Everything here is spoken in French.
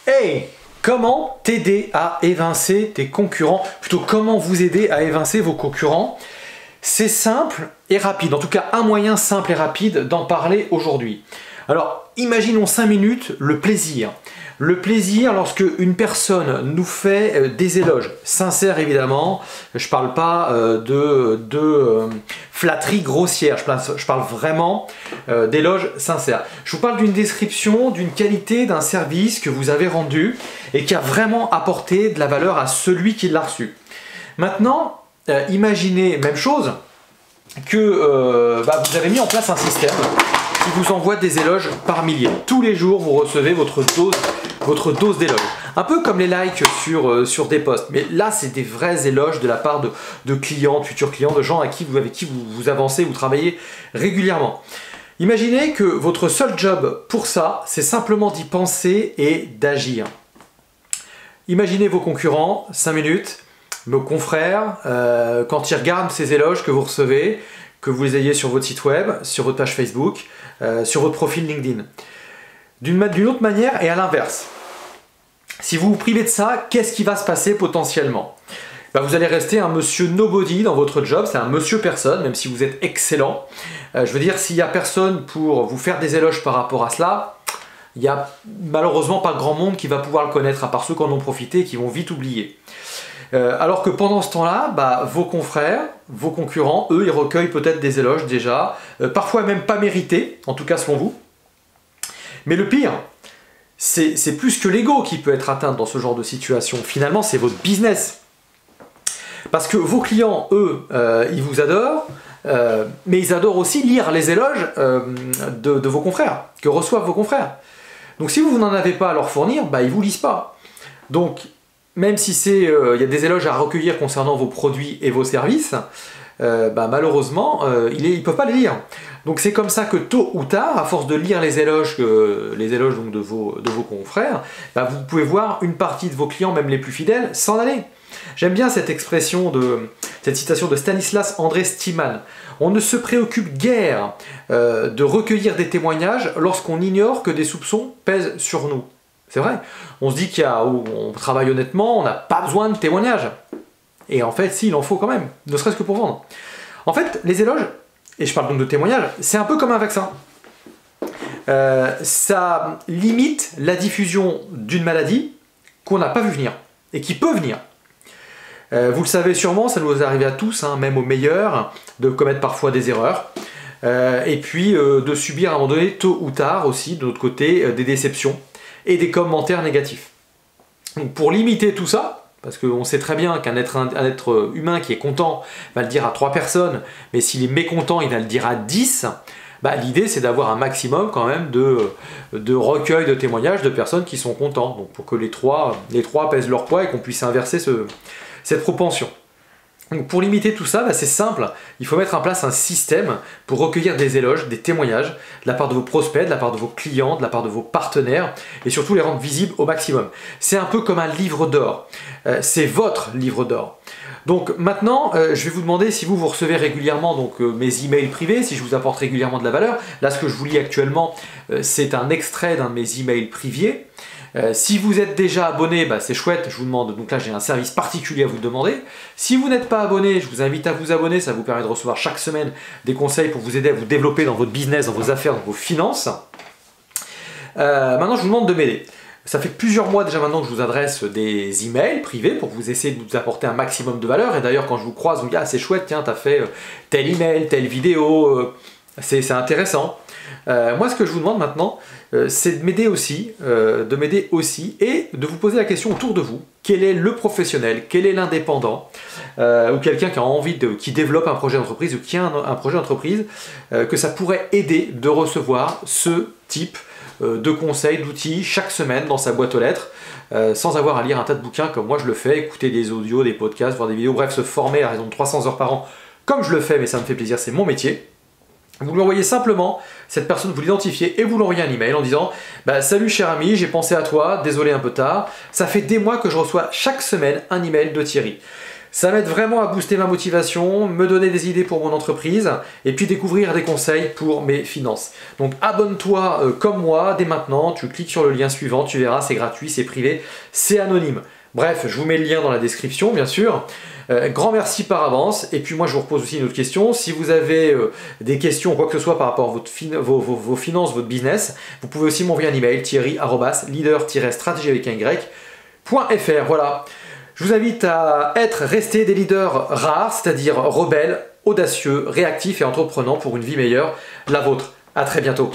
Hey! Comment t'aider à évincer tes concurrents? Plutôt, comment vous aider à évincer vos concurrents? C'est simple et rapide, en tout cas un moyen simple et rapide d'en parler aujourd'hui. Alors, imaginons 5 minutes le plaisir. Le plaisir lorsque une personne nous fait des éloges, sincères évidemment, je ne parle pas de flatterie grossière, je parle vraiment d'éloges sincères. Je vous parle d'une description, d'une qualité d'un service que vous avez rendu et qui a vraiment apporté de la valeur à celui qui l'a reçu. Maintenant, imaginez, même chose, que vous avez mis en place un système qui vous envoie des éloges par milliers. Tous les jours, vous recevez votre dose d'éloges. Un peu comme les likes sur des posts. Mais là, c'est des vrais éloges de la part de clients, de futurs clients, de gens avec qui vous avancez, vous travaillez régulièrement. Imaginez que votre seul job pour ça, c'est simplement d'y penser et d'agir. Imaginez vos concurrents, 5 minutes, vos confrères, quand ils regardent ces éloges que vous recevez, que vous les ayez sur votre site web, sur votre page Facebook, sur votre profil LinkedIn. D'une autre manière et à l'inverse. Si vous vous privez de ça, qu'est-ce qui va se passer potentiellement? Vous allez rester un monsieur nobody dans votre job, c'est un monsieur personne, même si vous êtes excellent. Je veux dire, s'il n'y a personne pour vous faire des éloges par rapport à cela, il n'y a malheureusement pas grand monde qui va pouvoir le connaître, à part ceux qui en ont profité et qui vont vite oublier. Alors que pendant ce temps-là, vos confrères, vos concurrents, eux, ils recueillent peut-être des éloges déjà, parfois même pas mérités, en tout cas selon vous. Mais le pire, c'est plus que l'ego qui peut être atteint dans ce genre de situation. Finalement, c'est votre business. Parce que vos clients, eux, ils vous adorent, mais ils adorent aussi lire les éloges de vos confrères, que reçoivent vos confrères. Donc si vous n'en avez pas à leur fournir, ils ne vous lisent pas. Donc, même si il y a des éloges à recueillir concernant vos produits et vos services, malheureusement, ils ne peuvent pas les lire. Donc c'est comme ça que tôt ou tard, à force de lire les éloges donc de vos confrères, vous pouvez voir une partie de vos clients, même les plus fidèles, s'en aller. J'aime bien cette citation de Stanislas André Stiman. On ne se préoccupe guère de recueillir des témoignages lorsqu'on ignore que des soupçons pèsent sur nous. C'est vrai, on se dit qu'on travaille honnêtement, on n'a pas besoin de témoignages. Et en fait, si, il en faut quand même, ne serait-ce que pour vendre. En fait, les éloges, et je parle donc de témoignages, c'est un peu comme un vaccin. Ça limite la diffusion d'une maladie qu'on n'a pas vu venir, et qui peut venir. Vous le savez sûrement, ça nous arrive à tous, même aux meilleurs, de commettre parfois des erreurs, et puis de subir à un moment donné, tôt ou tard aussi, de notre côté, des déceptions et des commentaires négatifs. Donc pour limiter tout ça, parce qu'on sait très bien qu'un être humain qui est content va le dire à 3 personnes, mais s'il est mécontent, il va le dire à 10, l'idée c'est d'avoir un maximum quand même de recueil de témoignages de personnes qui sont contents, donc pour que les trois pèsent leur poids et qu'on puisse inverser cette propension. Donc pour limiter tout ça, c'est simple, il faut mettre en place un système pour recueillir des éloges, des témoignages de la part de vos prospects, de la part de vos clients, de la part de vos partenaires et surtout les rendre visibles au maximum. C'est un peu comme un livre d'or, c'est votre livre d'or. Donc maintenant, je vais vous demander si vous recevez régulièrement mes emails privés, si je vous apporte régulièrement de la valeur. Là, ce que je vous lis actuellement, c'est un extrait d'un de mes emails privés. Si vous êtes déjà abonné, c'est chouette, je vous demande, donc là j'ai un service particulier à vous demander. Si vous n'êtes pas abonné, je vous invite à vous abonner, ça vous permet de recevoir chaque semaine des conseils pour vous aider à vous développer dans votre business, dans vos affaires, dans vos finances. Maintenant je vous demande de m'aider. Ça fait plusieurs mois déjà maintenant que je vous adresse des emails privés pour vous essayer de vous apporter un maximum de valeur. Et d'ailleurs quand je vous croise, vous me dites « Ah c'est chouette, tiens, t'as fait tel email, telle vidéo, c'est intéressant ». Moi ce que je vous demande maintenant, c'est de m'aider aussi, et de vous poser la question autour de vous. Quel est le professionnel, quel est l'indépendant, ou quelqu'un qui a envie qui développe un projet d'entreprise ou qui a un projet d'entreprise, que ça pourrait aider de recevoir ce type de conseils, d'outils chaque semaine dans sa boîte aux lettres, sans avoir à lire un tas de bouquins comme moi je le fais, écouter des audios, des podcasts, voir des vidéos, bref, se former à raison de 300 heures par an, comme je le fais, mais ça me fait plaisir, c'est mon métier. Vous lui envoyez simplement, cette personne, vous l'identifiez et vous lui envoyez un email en disant « Salut cher ami, j'ai pensé à toi, désolé un peu tard, ça fait des mois que je reçois chaque semaine un email de Thierry. Ça m'aide vraiment à booster ma motivation, me donner des idées pour mon entreprise et puis découvrir des conseils pour mes finances. Donc abonne-toi comme moi dès maintenant, tu cliques sur le lien suivant, tu verras, c'est gratuit, c'est privé, c'est anonyme. Bref, je vous mets le lien dans la description, bien sûr. Grand merci par avance. Et puis moi, je vous repose aussi une autre question. Si vous avez des questions ou quoi que ce soit par rapport à vos finances, votre business, vous pouvez aussi m'envoyer un email, thierry@leader-stratégie.fr. Voilà. Je vous invite à rester des leaders rares, c'est-à-dire rebelles, audacieux, réactifs et entreprenants pour une vie meilleure, la vôtre. À très bientôt.